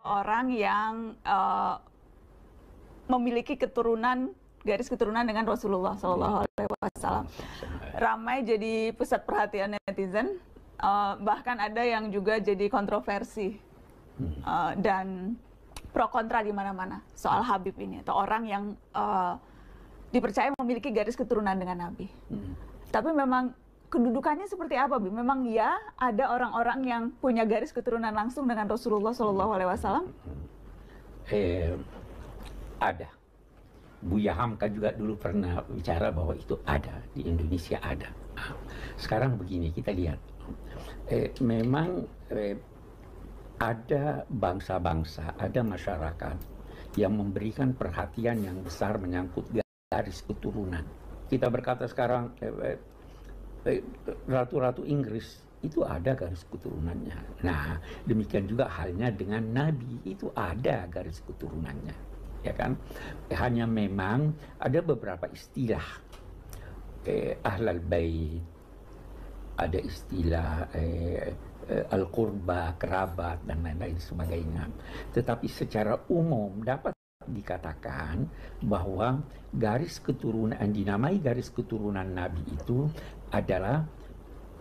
orang yang memiliki garis keturunan dengan Rasulullah Shallallahu Alaihi Wasallam. Ramai jadi pusat perhatian netizen, bahkan ada yang juga jadi kontroversi dan pro kontra di mana-mana soal Habib ini, atau orang yang dipercaya memiliki garis keturunan dengan Nabi. Tapi memang kedudukannya seperti apa, Bi? Memang ya ada orang-orang yang punya garis keturunan langsung dengan Rasulullah Shallallahu Alaihi Wasallam? Ada. Buya Hamka juga dulu pernah bicara bahwa itu ada, di Indonesia ada. Sekarang begini, kita lihat. Memang ada bangsa-bangsa, ada masyarakat yang memberikan perhatian yang besar menyangkut garis keturunan. Kita berkata sekarang, ratu-ratu Inggris itu ada garis keturunannya. Nah, demikian juga halnya dengan Nabi, itu ada garis keturunannya, ya kan? Hanya memang ada beberapa istilah, ahlal bait, ada istilah al-qurba, kerabat, dan lain-lain sebagainya. Tetapi secara umum dapat dikatakan bahwa garis keturunan, dinamai garis keturunan Nabi itu adalah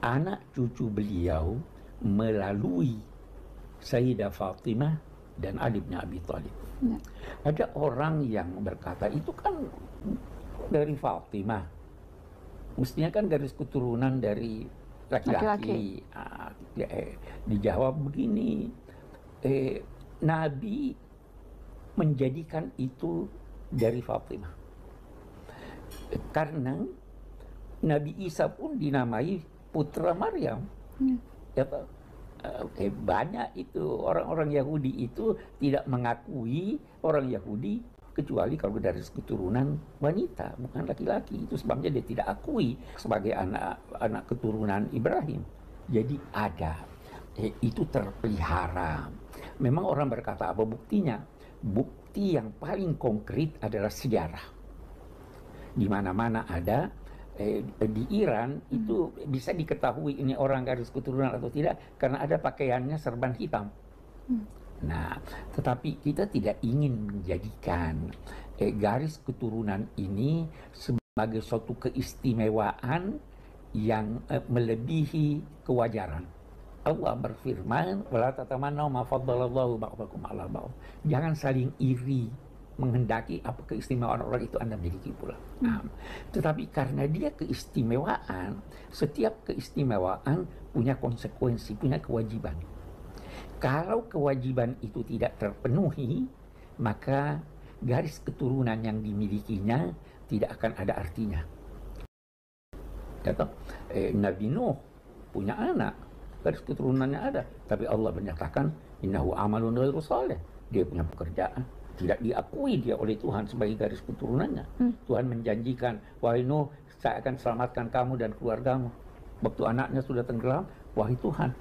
anak cucu beliau melalui Sayyidah Fatimah dan Ali bin Abi Thalib. Ada orang yang berkata itu kan dari Fatimah, mestinya kan garis keturunan dari laki-laki. Dijawab begini, Nabi menjadikan itu dari Fatimah karena Nabi Isa pun dinamai putra Maryam. Banyak itu orang-orang Yahudi itu tidak mengakui orang Yahudi kecuali kalau dari keturunan wanita, bukan laki-laki. Itu sebabnya dia tidak akui sebagai anak keturunan Ibrahim. Jadi ada, itu terpelihara. Memang orang berkata apa buktinya? Bukti yang paling konkret adalah sejarah. Di mana-mana ada. Di Iran itu bisa diketahui ini orang garis keturunan atau tidak karena ada pakaiannya serban hitam. Nah, tetapi kita tidak ingin menjadikan garis keturunan ini sebagai suatu keistimewaan yang melebihi kewajaran. Allah berfirman, "Wala tatamannaw ma faddalallahu ba'dakum 'ala ba'd." Jangan saling iri menghendaki apa keistimewaan orang itu Anda miliki pula. Tetapi karena dia keistimewaan, setiap keistimewaan punya konsekuensi, punya kewajiban. Kalau kewajiban itu tidak terpenuhi, maka garis keturunan yang dimilikinya tidak akan ada artinya. Kata Nabi Nuh punya anak, garis keturunannya ada, tapi Allah menyatakan innahu amalun ghairu shalih. Dia punya pekerjaan tidak diakui dia oleh Tuhan sebagai garis keturunannya. Tuhan menjanjikan, wahai Nuh, saya akan selamatkan kamu dan keluargamu. Waktu anaknya sudah tenggelam, wahai Tuhan,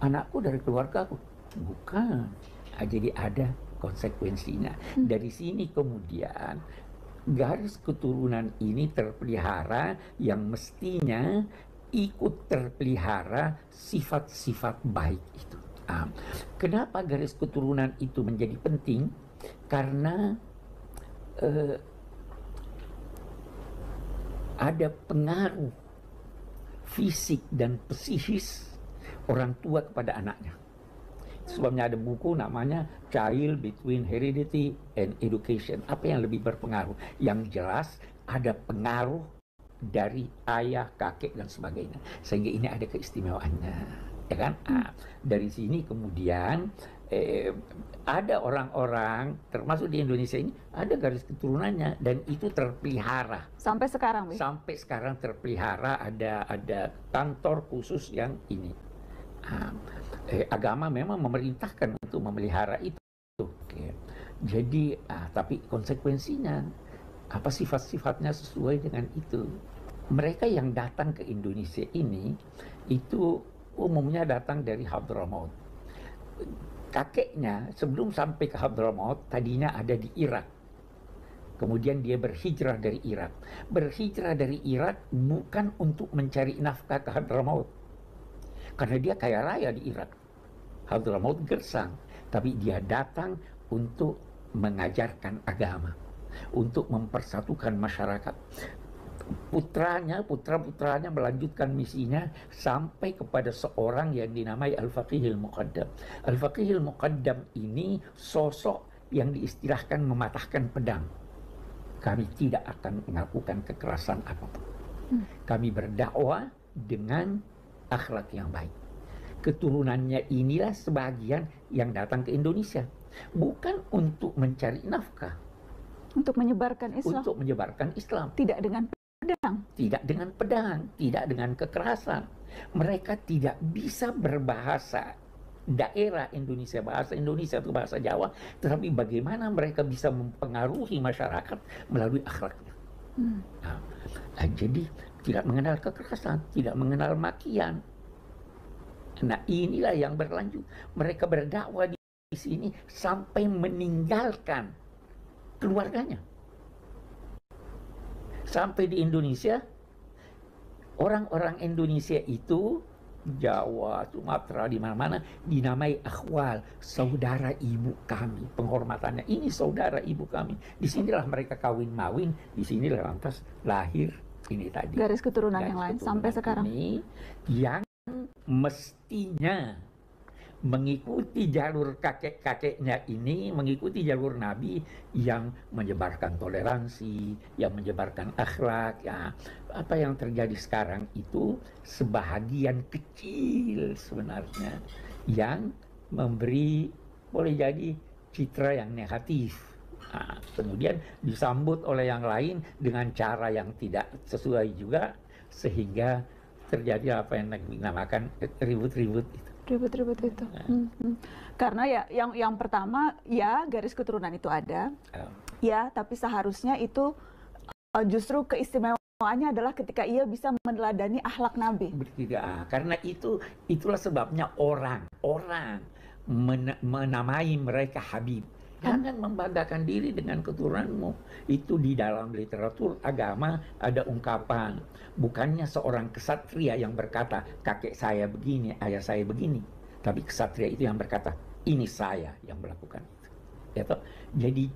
anakku dari keluargaku. Bukan. Jadi ada konsekuensinya. Dari sini kemudian garis keturunan ini terpelihara yang mestinya ikut terpelihara sifat-sifat baik itu. Kenapa garis keturunan itu menjadi penting? Karena ada pengaruh fisik dan psikis orang tua kepada anaknya. Sebabnya ada buku namanya Child Between Heredity and Education. Apa yang lebih berpengaruh? Yang jelas ada pengaruh dari ayah, kakek, dan sebagainya. Sehingga ini ada keistimewaannya. Ya kan? Dari sini kemudian ada orang-orang termasuk di Indonesia ini ada garis keturunannya dan itu terpelihara sampai sekarang. Sampai sekarang terpelihara, ada kantor khusus yang ini. Agama memang memerintahkan untuk memelihara itu. Jadi tapi konsekuensinya apa, sifat-sifatnya sesuai dengan itu. Mereka yang datang ke Indonesia ini itu umumnya datang dari Hadramaut. Kakeknya sebelum sampai ke Hadramaut tadinya ada di Irak. Kemudian dia berhijrah dari Irak. Berhijrah dari Irak bukan untuk mencari nafkah ke Hadramaut. Karena dia kaya raya di Irak. Hadramaut gersang. tapi dia datang untuk mengajarkan agama, untuk mempersatukan masyarakat. Putra-putranya melanjutkan misinya sampai kepada seorang yang dinamai Al-Faqihil Muqaddam. Al-Faqihil Muqaddam ini sosok yang diistilahkan mematahkan pedang. Kami tidak akan melakukan kekerasan apapun. Kami berdakwah dengan akhlak yang baik. Keturunannya inilah sebagian yang datang ke Indonesia, bukan untuk mencari nafkah, Untuk menyebarkan Islam. untuk menyebarkan Islam. Tidak dengan pedang. Tidak dengan pedang, tidak dengan kekerasan. Mereka tidak bisa berbahasa daerah Indonesia, bahasa Indonesia atau bahasa Jawa, tetapi bagaimana mereka bisa mempengaruhi masyarakat melalui akhlaknya. Nah, jadi tidak mengenal kekerasan, tidak mengenal makian. Nah, inilah yang berlanjut. Mereka berdakwah di sini sampai meninggalkan keluarganya. Sampai di Indonesia, orang-orang Indonesia itu, Jawa, Sumatera, di mana-mana, dinamai akhwal, saudara ibu kami. Penghormatannya, ini saudara ibu kami. Disinilah mereka kawin-mawin, disinilah lantas lahir ini tadi. Garis keturunan Garis yang lain keturunan sampai sekarang. Ini yang mestinya mengikuti jalur kakek-kakeknya ini, mengikuti jalur Nabi yang menyebarkan toleransi, yang menyebarkan akhlak. Ya, apa yang terjadi sekarang itu sebahagian kecil sebenarnya yang memberi, boleh jadi, citra yang negatif. Nah, kemudian disambut oleh yang lain dengan cara yang tidak sesuai juga, sehingga terjadi apa yang dinamakan ribut-ribut itu. Ribut-ribut itu. Karena ya yang pertama ya garis keturunan itu ada. Ya, tapi seharusnya itu justru keistimewaannya adalah ketika ia bisa meneladani akhlak Nabi. Tidak, karena itulah sebabnya orang menamai mereka Habib. Jangan membanggakan diri dengan keturunanmu. Itu di dalam literatur agama ada ungkapan. Bukannya seorang kesatria yang berkata, kakek saya begini, ayah saya begini. Tapi kesatria itu yang berkata, ini saya yang melakukan itu. Ya toh? Jadi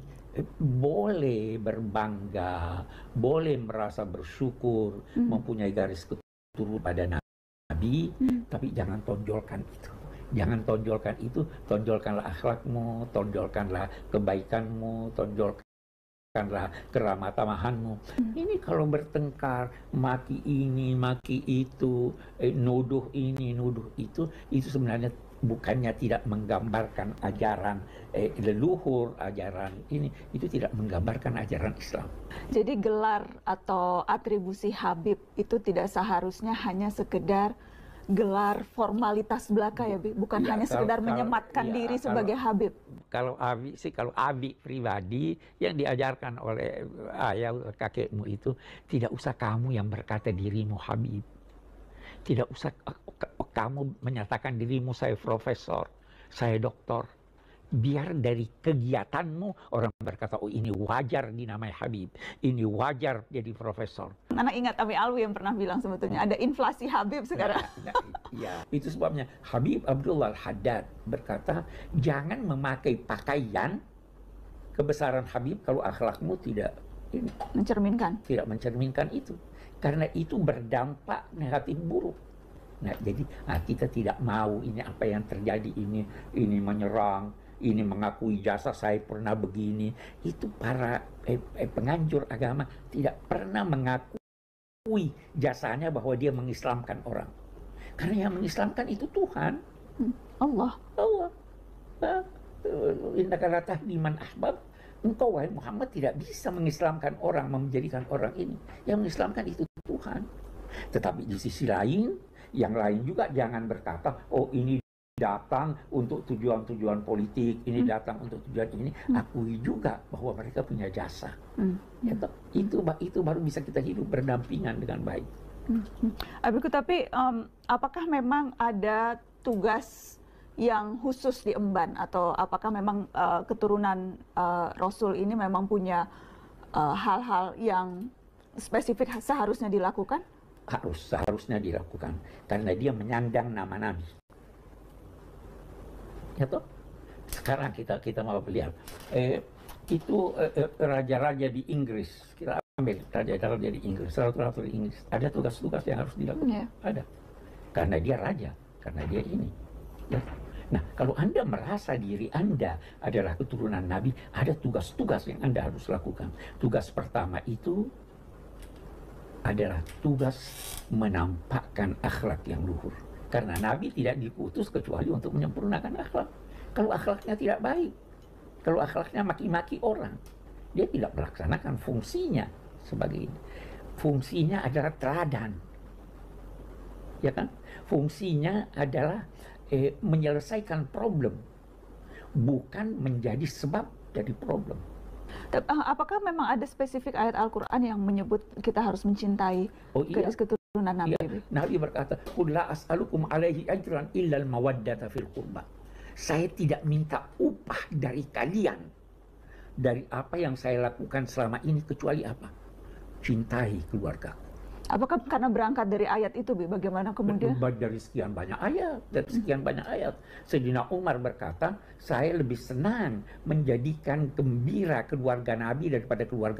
boleh berbangga, boleh merasa bersyukur, mempunyai garis keturunan pada Nabi, tapi jangan tonjolkan itu. Jangan tonjolkan itu, tonjolkanlah akhlakmu, tonjolkanlah kebaikanmu, tonjolkanlah keramatamahanmu. Ini kalau bertengkar, maki ini, maki itu, nuduh ini, nuduh itu sebenarnya bukannya tidak menggambarkan ajaran leluhur, ajaran ini, itu tidak menggambarkan ajaran Islam. Jadi gelar atau atribusi Habib itu tidak seharusnya hanya sekedar gelar formalitas belaka ya, bukan hanya sekedar menyematkan diri sebagai Habib. Kalau Abi pribadi yang diajarkan oleh ayah kakekmu itu, tidak usah kamu yang berkata dirimu Habib, tidak usah kamu menyatakan dirimu saya profesor, saya doktor. Biar dari kegiatanmu orang berkata, oh ini wajar dinamai Habib, ini wajar jadi profesor. Anak ingat Abi Alwi yang pernah bilang sebetulnya ada inflasi Habib sekarang. Ya, itu sebabnya Habib Abdullah Al-Haddad berkata, jangan memakai pakaian kebesaran Habib kalau akhlakmu tidak tidak mencerminkan itu, karena itu berdampak negatif buruk. Nah, jadi kita tidak mau ini apa yang terjadi ini menyerang. Ini mengakui jasa saya pernah begini. Itu para penganjur agama tidak pernah mengakui jasanya bahwa dia mengislamkan orang. Karena yang mengislamkan itu Tuhan. Allah. Innaka la tahdi man ahbab. Engkau wahai Muhammad tidak bisa mengislamkan orang, menjadikan orang ini. Yang mengislamkan itu Tuhan. Tetapi di sisi lain, yang lain juga jangan berkata, oh ini datang untuk tujuan-tujuan politik, ini datang untuk tujuan ini. Akui juga bahwa mereka punya jasa. Ya, itu baru bisa kita hidup berdampingan dengan baik. Abiku, tapi apakah memang ada tugas yang khusus diemban, atau apakah memang keturunan Rasul ini memang punya hal-hal yang spesifik seharusnya dilakukan? Seharusnya dilakukan karena dia menyandang nama Nabi. Ya toh? Sekarang kita mau lihat itu raja-raja di Inggris. Kita ambil raja-raja di Inggris, ratu-ratu di Inggris. Ada tugas-tugas yang harus dilakukan. Yeah. Ada. Karena dia raja, karena dia ini. Ya. Nah, kalau Anda merasa diri Anda adalah keturunan Nabi, ada tugas-tugas yang Anda harus lakukan. Tugas pertama itu adalah tugas menampakkan akhlak yang luhur. Karena Nabi tidak diutus kecuali untuk menyempurnakan akhlak. Kalau akhlaknya tidak baik, kalau akhlaknya maki-maki orang, dia tidak melaksanakan fungsinya sebagai ini. Fungsinya adalah teladan. Ya kan? Fungsinya adalah menyelesaikan problem, bukan menjadi sebab dari problem. Apakah memang ada spesifik ayat Al-Quran yang menyebut kita harus mencintai garis keturunan Nabi? Iya. Nabi berkata, "Qul la as'alukum alaihi ajran illa al-mawaddata fil qurba." Saya tidak minta upah dari kalian dari apa yang saya lakukan selama ini, kecuali apa? Cintai keluarga. Apakah karena berangkat dari ayat itu, Bi? Bagaimana kemudian? Dari sekian banyak ayat, Sayyidina Umar berkata, saya lebih senang menjadikan gembira keluarga Nabi daripada keluarga